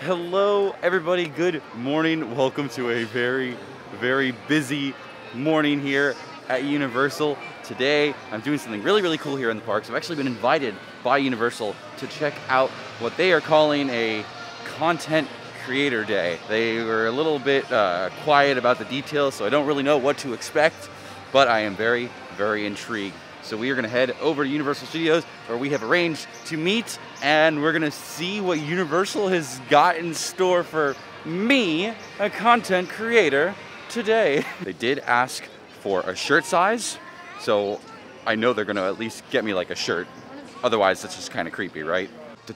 Hello everybody, good morning. Welcome to a very, very busy morning here at Universal. Today, I'm doing something really, really cool here in the parks. I've actually been invited by Universal to check out what they are calling a content creator day. They were a little bit quiet about the details, so I don't really know what to expect, but I am very, very intrigued. So we are gonna head over to Universal Studios where we have arranged to meet, and we're gonna see what Universal has got in store for me, a content creator, today. They did ask for a shirt size, so I know they're gonna at least get me like a shirt. Otherwise, that's just kind of creepy, right? I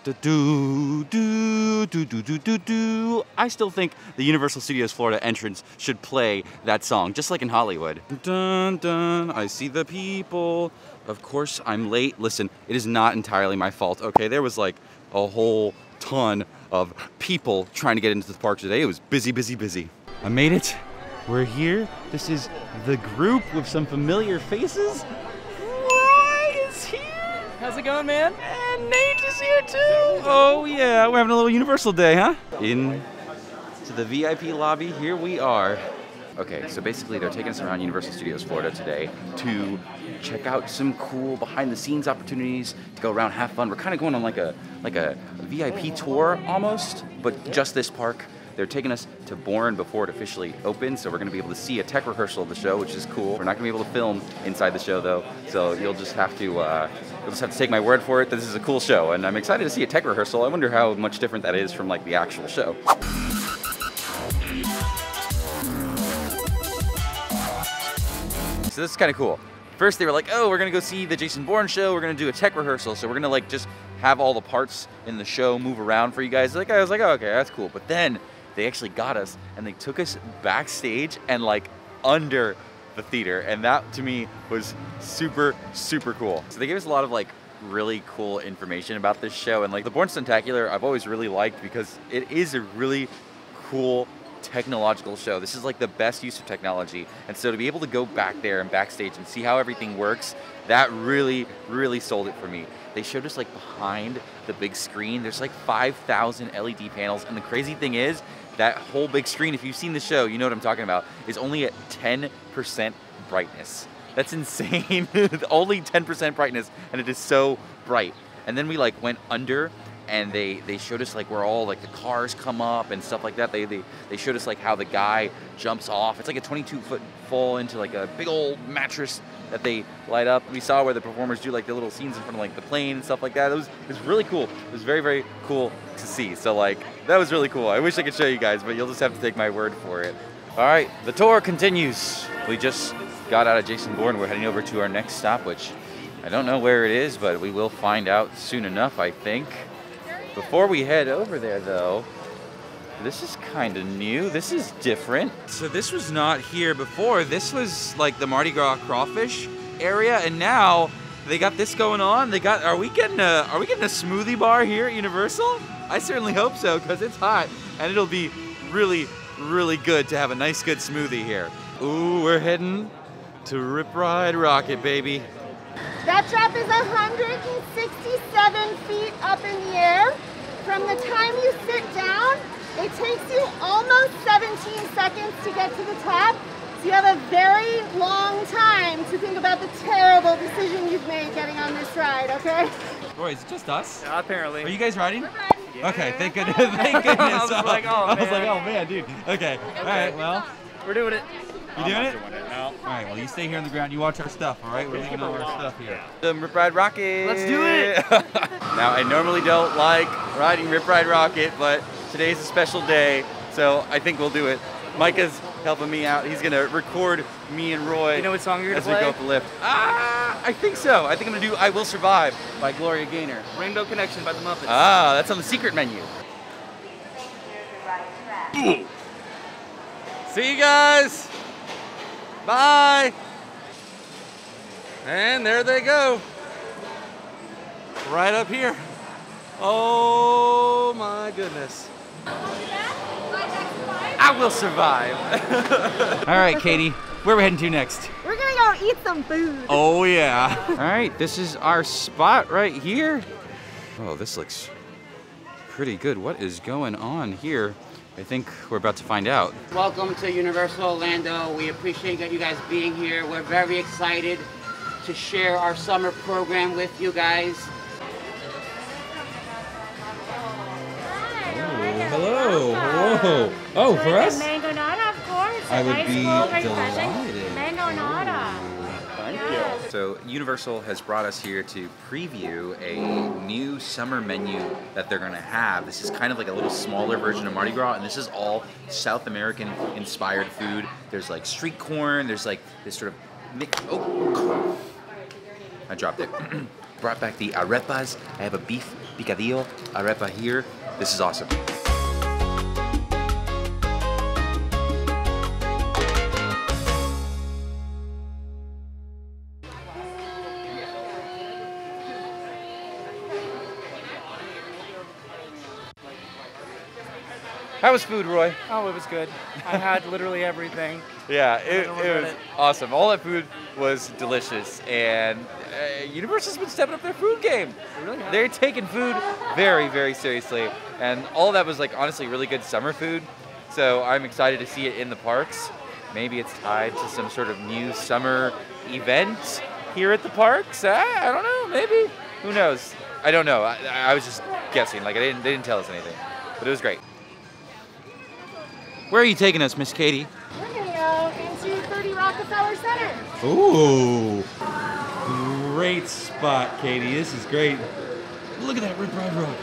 still think the Universal Studios Florida entrance should play that song, just like in Hollywood. Dun, dun, I see the people. Of course, I'm late. Listen, it is not entirely my fault, okay? There was like a whole ton of people trying to get into the park today. It was busy, busy, busy. I made it. We're here. This is the group with some familiar faces. Roy is here. How's it going, man? And Nate is here too. Oh yeah, we're having a little Universal day, huh? In to the VIP lobby, here we are. Okay, so basically they're taking us around Universal Studios Florida today to check out some cool behind the scenes opportunities, to go around, have fun. We're kind of going on like a VIP tour almost, but just this park. They're taking us to Bourne before it officially opens, so we're gonna be able to see a tech rehearsal of the show, which is cool. We're not gonna be able to film inside the show though, so you'll just have to take my word for it that this is a cool show, and I'm excited to see a tech rehearsal. I wonder how much different that is from like the actual show. So this is kind of cool. First they were like, oh, we're gonna go see the Jason Bourne show, we're gonna do a tech rehearsal, so we're gonna like just have all the parts in the show move around for you guys. Like, I was like, oh, okay, that's cool. But then they actually got us and they took us backstage and like under the theater, and that to me was super, super cool. So they gave us a lot of like really cool information about this show, and like the Bourne Stuntacular I've always really liked because it is a really cool technological show. This is like the best use of technology, and so to be able to go back there and backstage and see how everything works, that really, really sold it for me. They showed us like behind the big screen, there's like 5,000 LED panels, and the crazy thing is that whole big screen, if you've seen the show, you know what I'm talking about, is only at 10% brightness. That's insane. Only 10% brightness, and it is so bright. And then we like went under, and they showed us like where all like the cars come up and stuff like that. They showed us like how the guy jumps off. It's like a 22-foot fall into like a big old mattress that they light up. We saw where the performers do like the little scenes in front of like the plane and stuff like that. It was really cool. It was very, very cool to see. So like, that was really cool. I wish I could show you guys, but you'll just have to take my word for it. All right, the tour continues. We just got out of Jason Bourne. We're heading over to our next stop, which I don't know where it is, but we will find out soon enough, I think. Before we head over there though, this is kind of new. This is different. So this was not here before. This was like the Mardi Gras crawfish area, and now they got this going on. Are we getting a smoothie bar here at Universal? I certainly hope so, because it's hot and it'll be really, really good to have a nice good smoothie here. Ooh, we're heading to Rip Ride Rockit, baby. That drop is 167 feet up in the air. From the time you sit down, it takes you almost 17 seconds to get to the top. So you have a very long time to think about the terrible decision you've made getting on this ride, okay? Boy, is it just us? Yeah, apparently. Are you guys riding? We're riding. Yeah. Okay, thank goodness. Thank goodness. I was like, oh man, dude. Okay, all right, well. We're doing it. You doing it? No. All right, well, you stay here on the ground. You watch our stuff, all right? We're leaving all our stuff here. Rip Ride Rockit. Let's do it. Now, I normally don't like riding Rip Ride Rockit, but today's a special day, so I think we'll do it. Micah's helping me out. He's gonna record me and Roy. You know what song you're gonna as we play? go up the lift. I think so. I think I'm gonna do "I Will Survive" by Gloria Gaynor. Rainbow Connection by the Muppets. Ah, that's on the secret menu. See you guys. Bye. And there they go. Right up here. Oh my goodness. I will survive. All right, Katie, where are we heading to next? We're gonna go eat some food. Oh yeah. All right, this is our spot right here. Oh, this looks pretty good. What is going on here? I think we're about to find out. Welcome to Universal Orlando. We appreciate you guys being here. We're very excited to share our summer program with you guys. Hello. Whoa. Oh, for us? Mango nata, of course. I would Nice be cool, refreshing delighted. Mango nata. Thank Yes. you. So Universal has brought us here to preview a new summer menu that they're gonna have. This is kind of like a little smaller version of Mardi Gras, and this is all South American inspired food. There's like street corn, there's like this sort of oh, I dropped it. Brought back the arepas. I have a beef picadillo arepa here. This is awesome. How was food, Roy? Oh, it was good. I had literally everything. Yeah, don't it regret was it. awesome. All that food was delicious, and Universal's been stepping up their food game. Really have. They're taking food very, very seriously, and all that was like honestly really good summer food. So I'm excited to see it in the parks. Maybe it's tied to some sort of new summer event here at the parks. I don't know. Maybe. Who knows? I don't know. I was just guessing. Like they didn't tell us anything, but it was great. Where are you taking us, Miss Katie? We're gonna go into 30 Rockefeller Center. Ooh. Great spot, Katie. This is great. Look at that Red Ride Rocket.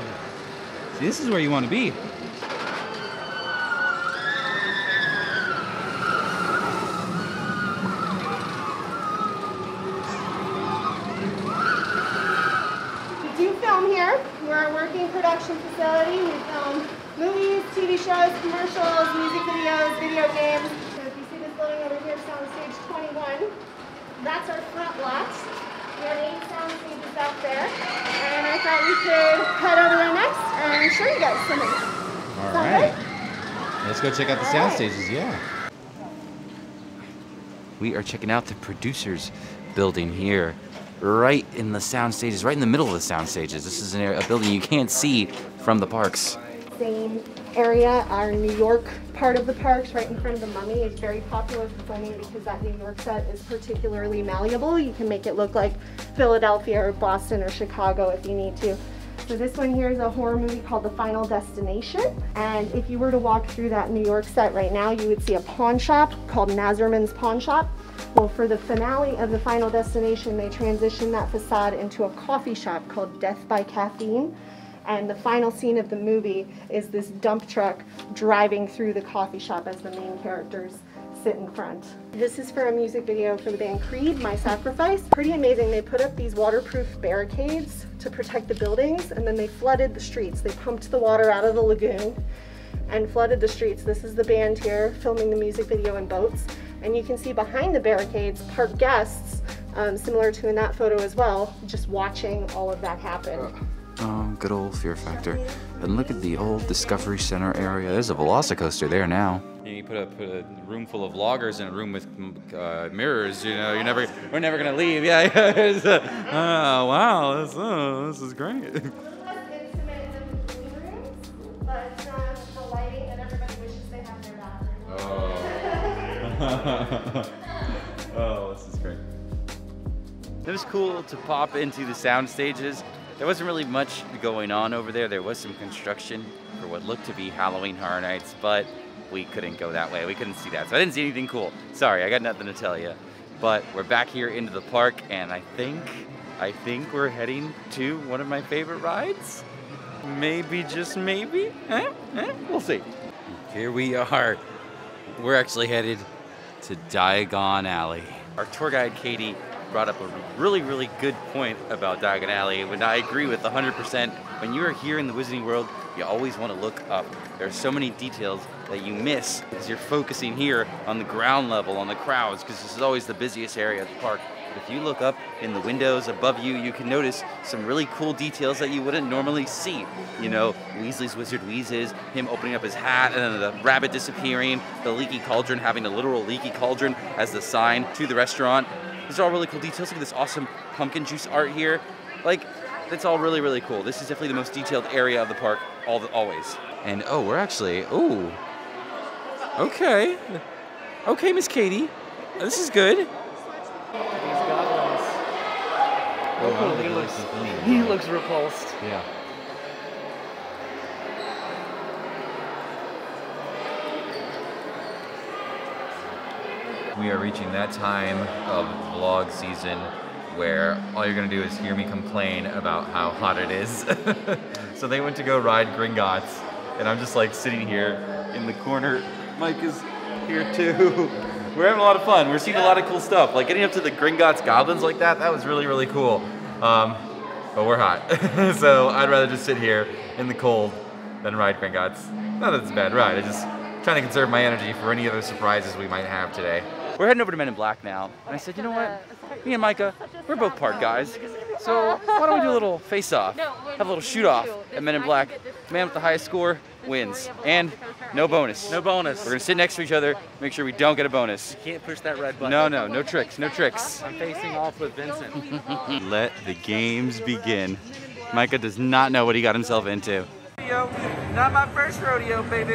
See, this is where you want to be. We do film here. We're a working production facility. We film movies, TV shows, commercials, music videos, video games. So if you see this building over here, Soundstage 21, that's our front lot. We have 8 sound stages out there. And I thought we could head over there next and show you guys something. All Sound right. good? Let's go check out the sound stages, yeah. We are checking out the producers building here, right in the sound stages, right in the middle of the sound stages. This is a building you can't see from the parks. Same area, our New York part of the parks right in front of the Mummy is very popular for filming because that New York set is particularly malleable. You can make it look like Philadelphia or Boston or Chicago if you need to. So this one here is a horror movie called The Final Destination. And if you were to walk through that New York set right now, you would see a pawn shop called Nazerman's Pawn Shop. Well, for the finale of The Final Destination, they transitioned that facade into a coffee shop called Death by Caffeine. And the final scene of the movie is this dump truck driving through the coffee shop as the main characters sit in front. This is for a music video for the band Creed, My Sacrifice. Pretty amazing. They put up these waterproof barricades to protect the buildings, and then they flooded the streets. They pumped the water out of the lagoon and flooded the streets. This is the band here filming the music video in boats. And you can see behind the barricades park guests, similar to in that photo as well, just watching all of that happen. Oh, good old Fear Factor. And look at the old Discovery Center area. There's a Velocicoaster there now. You put a room full of loggers in a room with mirrors. You know, we're never gonna leave. Yeah. Oh wow, this is great. Less intimate than the green rooms, but the lighting that everybody wishes they had in their bathroom. Oh, this is great. It was cool to pop into the sound stages. There wasn't really much going on over there. There was some construction for what looked to be Halloween Horror Nights, but we couldn't go that way. We couldn't see that, so I didn't see anything cool. Sorry, I got nothing to tell you. But we're back here into the park, and I think we're heading to one of my favorite rides. Maybe, just maybe. We'll see. Here we are. We're actually headed to Diagon Alley. Our tour guide, Katie, brought up a really, really good point about Diagon Alley, and I agree with 100%. When you are here in the Wizarding World, you always want to look up. There are so many details that you miss because you're focusing here on the ground level, on the crowds, because this is always the busiest area of the park. If you look up in the windows above you, you can notice some really cool details that you wouldn't normally see. You know, Weasley's Wizard Wheezes, him opening up his hat, and then the rabbit disappearing, the leaky cauldron having a literal leaky cauldron as the sign to the restaurant. These are all really cool details. Look at this awesome pumpkin juice art here. Like, that's all really, really cool. This is definitely the most detailed area of the park, always. And oh, we're actually, ooh. Okay. Okay, Miss Katie. This is good. He's got this. Oh, He looks repulsed. Yeah. We are reaching that time of vlog season where all you're gonna do is hear me complain about how hot it is. So they went to go ride Gringotts, and I'm just like sitting here in the corner. Mike is here too. We're having a lot of fun. We're seeing a lot of cool stuff. Like getting up to the Gringotts goblins like that was really, really cool. But we're hot. So I'd rather just sit here in the cold than ride Gringotts. Not that it's a bad ride, I'm just trying to conserve my energy for any other surprises we might have today. We're heading over to Men in Black now. And I said, you know what? Me and Micah, we're both park guys. So why don't we do a little face-off? Have a little shoot-off at Men in Black. Man with the highest score wins. And no bonus. No bonus. We're gonna sit next to each other, make sure we don't get a bonus. Can't push that red button. No tricks, no tricks. I'm facing off with Vincent. Let the games begin. Micah does not know what he got himself into. Not my first rodeo, baby.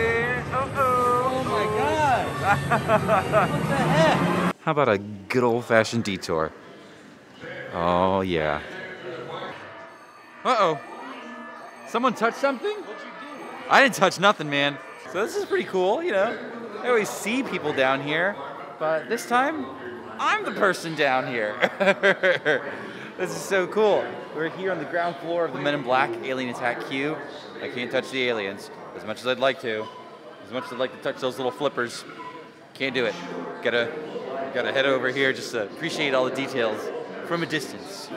Oh my God. What the heck? How about a good old-fashioned detour? Oh yeah. Uh-oh. Someone touched something? I didn't touch nothing, man. So this is pretty cool, you know. I always see people down here, but this time, I'm the person down here. This is so cool. We're here on the ground floor of the Men in Black Alien Attack queue. I can't touch the aliens as much as I'd like to. As much as I'd like to touch those little flippers. Can't do it. Gotta head over here just to appreciate all the details from a distance,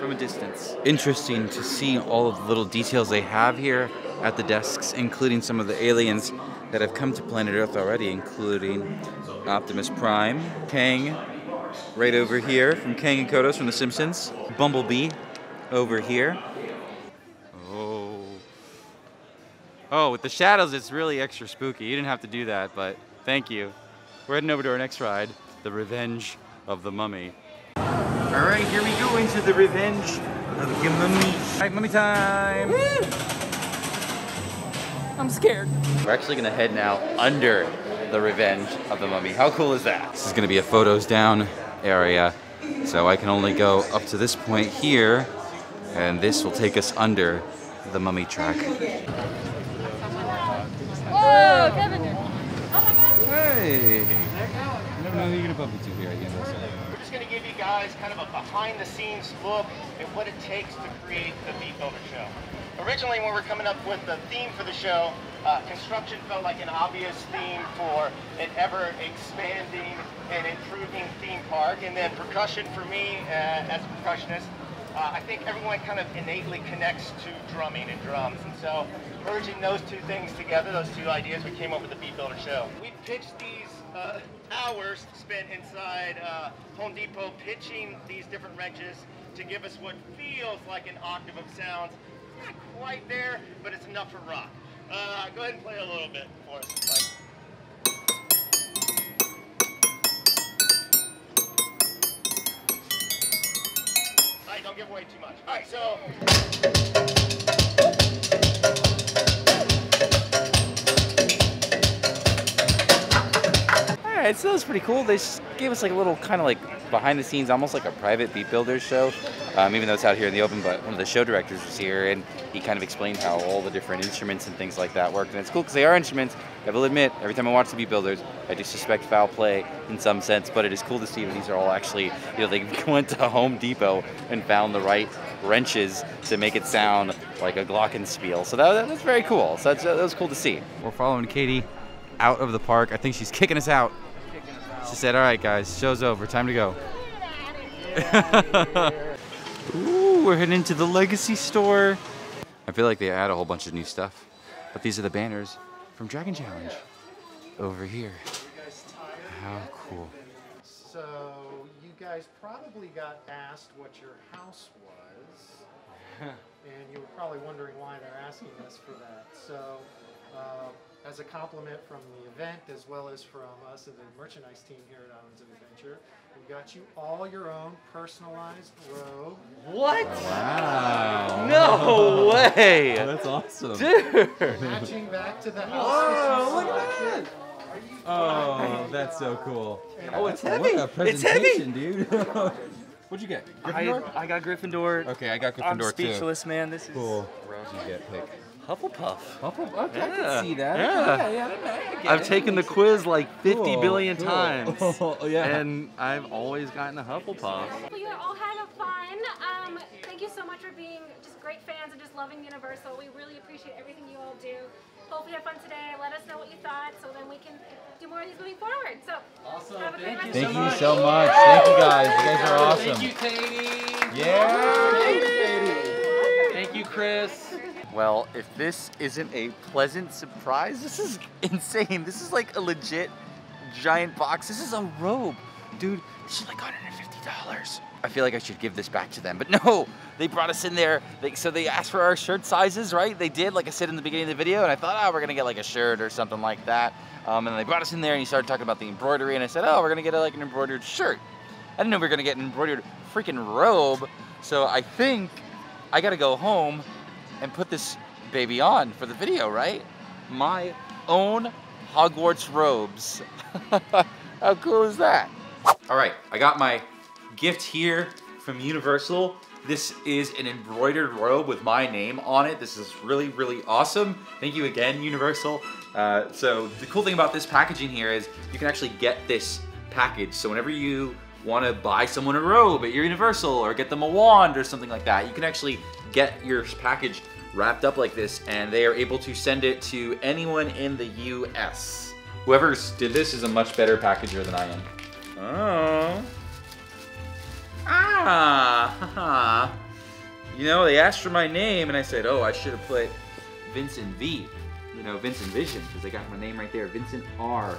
Interesting to see all of the little details they have here at the desks, including some of the aliens that have come to planet Earth already, including Optimus Prime, Kang, right over here from Kang and Kodos from The Simpsons, Bumblebee over here. Oh, with the shadows, it's really extra spooky. You didn't have to do that, but thank you. We're heading over to our next ride, The Revenge of the Mummy. All right, here we go into The Revenge of the Mummy. All right, mummy time. Woo! I'm scared. We're actually gonna head now under The Revenge of the Mummy. How cool is that? This is gonna be a photos down area, so I can only go up to this point here, and this will take us under the mummy track. Whoa, Kevin! Hey! I never know who you're gonna bump into here again. We're just going to give you guys kind of a behind-the-scenes look at what it takes to create the Beat Builder show. Originally, when we were coming up with the theme for the show, construction felt like an obvious theme for an ever-expanding and improving theme park. And then percussion for me, as a percussionist, I think everyone kind of innately connects to drumming and drums. And so, merging those two things together, those two ideas, we came up with the Beat Builder show. We pitched these hours spent inside Home Depot pitching these different wrenches to give us what feels like an octave of sounds. It's not quite there, but it's enough for rock. Go ahead and play a little bit for us, Mike. All right, don't give away too much. All right, so. Alright, so that was pretty cool. They just gave us like a little kind of like behind the scenes, almost like a private Beat Builders show. Even though it's out here in the open, but one of the show directors was here and he kind of explained how all the different instruments and things like that worked. And it's cool because they are instruments. I will admit, every time I watch the Beat Builders, I do suspect foul play in some sense, but it is cool to see that these are all actually, you know, they went to Home Depot and found the right wrenches to make it sound like a glockenspiel. So that's very cool. So that was cool to see. We're following Katie out of the park. I think she's kicking us out. She said, all right, guys, show's over. Time to go. Ooh, we're heading into the Legacy store. I feel like they add a whole bunch of new stuff. But these are the banners from Dragon Challenge over here. How cool. So you guys probably got asked what your house was. And you were probably wondering why they're asking us for that. So as a compliment from the event, as well as from us and the merchandise team here at Islands of Adventure, we got you all your own personalized robe. What? Wow. No! No way! That's awesome. Dude! Matching back to the house. Oh, which you look at selected. Oh, that's so cool. Oh, it's What heavy. a It's heavy. presentation, dude. What'd you get? Gryffindor? I got Gryffindor. Okay, I got I'm Gryffindor too. speechless, man. This is Cool. What else you get, pick? Hufflepuff. Okay, I Yeah. can see that. Yeah. I get I've it. taken the quiz like 50 Cool, billion cool. times. Oh, yeah. And I've always gotten a Hufflepuff. Well, you are all having fun. Thank you so much for being just great fans and just loving Universal. We really appreciate everything you all do. Hope you had fun today. Let us know what you thought so then we can do more of these moving forward. So, Awesome. have a great rest of Thank the you day. so much. Thank you guys. You guys are awesome. Thank you, Katie. Yeah. Thank you, Chris. Well, if this isn't a pleasant surprise, this is insane. This is like a legit giant box. This is a robe. Dude, this is like $150. I feel like I should give this back to them, but no, they brought us in there. So they asked for our shirt sizes, right? They did, like I said in the beginning of the video, and I thought, oh, we're gonna get like a shirt or something like that. And they brought us in there and he started talking about the embroidery, and I said, oh, we're gonna get like an embroidered shirt. I didn't know we were gonna get an embroidered freaking robe. So I think I gotta go home and put this baby on for the video, right? My own Hogwarts robes. How cool is that? All right, I got my gift here from Universal. This is an embroidered robe with my name on it. This is really, really awesome. Thank you again, Universal. So the cool thing about this packaging here is you can actually get this package. So whenever you want to buy someone a robe at your Universal or get them a wand or something like that, you can actually get your package wrapped up like this, and they are able to send it to anyone in the US. Whoever did this is a much better packager than I am. Oh. Ah. You know, they asked for my name, and I said, oh, I should have put Vincent V. You know, Vincent Vision, because I got my name right there, Vincent R.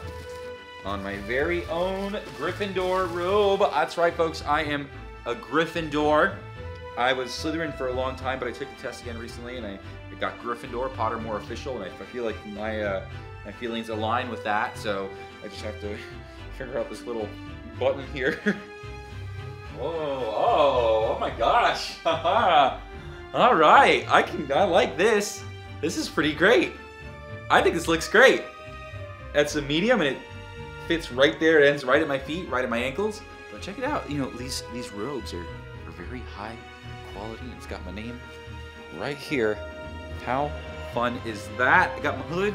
On my very own Gryffindor robe. That's right, folks, I am a Gryffindor. I was Slytherin for a long time, but I took the test again recently, and I got Gryffindor, Pottermore official, and I feel like my feelings align with that, so I just have to figure out this little button here. Oh my gosh. All right, I like this. This is pretty great. I think this looks great. That's a medium and it fits right there. It ends right at my feet, right at my ankles. But check it out. You know, these robes are very high quality. It's got my name right here. How fun is that? I got my hood.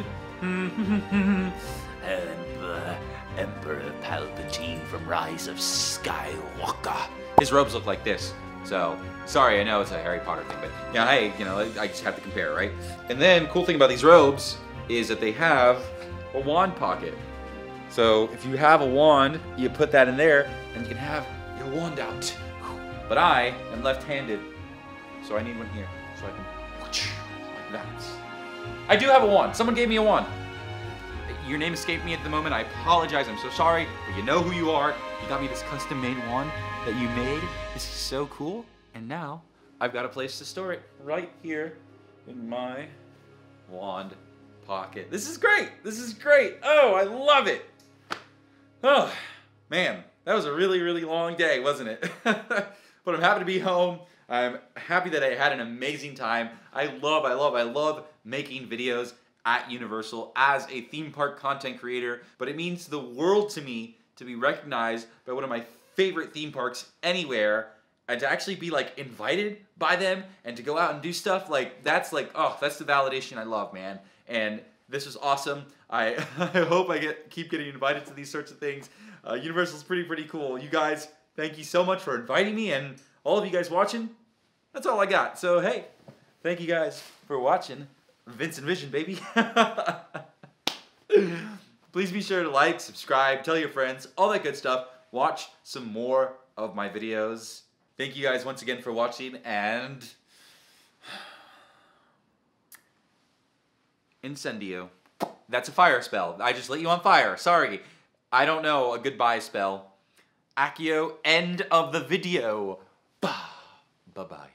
Emperor Palpatine from Rise of Skywalker. His robes look like this. So, sorry, I know it's a Harry Potter thing, but yeah, hey, you know, I just have to compare, right? And then, cool thing about these robes is that they have a wand pocket. So, if you have a wand, you put that in there, and you can have your wand out. But I am left-handed, so I need one here, so I can like that. I do have a wand. Someone gave me a wand. Your name escaped me at the moment. I apologize. I'm so sorry, but you know who you are. You got me this custom-made wand that you made. This is so cool. And now I've got a place to store it right here in my wand pocket. This is great. This is great. Oh, I love it. Oh, man, that was a really, really long day, wasn't it? But I'm happy to be home. I'm happy that I had an amazing time. I love making videos at Universal as a theme park content creator, but it means the world to me to be recognized by one of my favorite theme parks anywhere, and to actually be like invited by them and to go out and do stuff that's oh, that's the validation I love, man. And this was awesome. I hope I keep getting invited to these sorts of things. Universal's pretty cool. You guys, thank you so much for inviting me, and all of you guys watching, that's all I got. So hey, thank you guys for watching Vincent Vision, baby. Please be sure to like, subscribe, tell your friends, all that good stuff. Watch some more of my videos. Thank you guys once again for watching, and Incendio. That's a fire spell. I just lit you on fire. Sorry. I don't know a goodbye spell. Accio, end of the video. Bye-bye.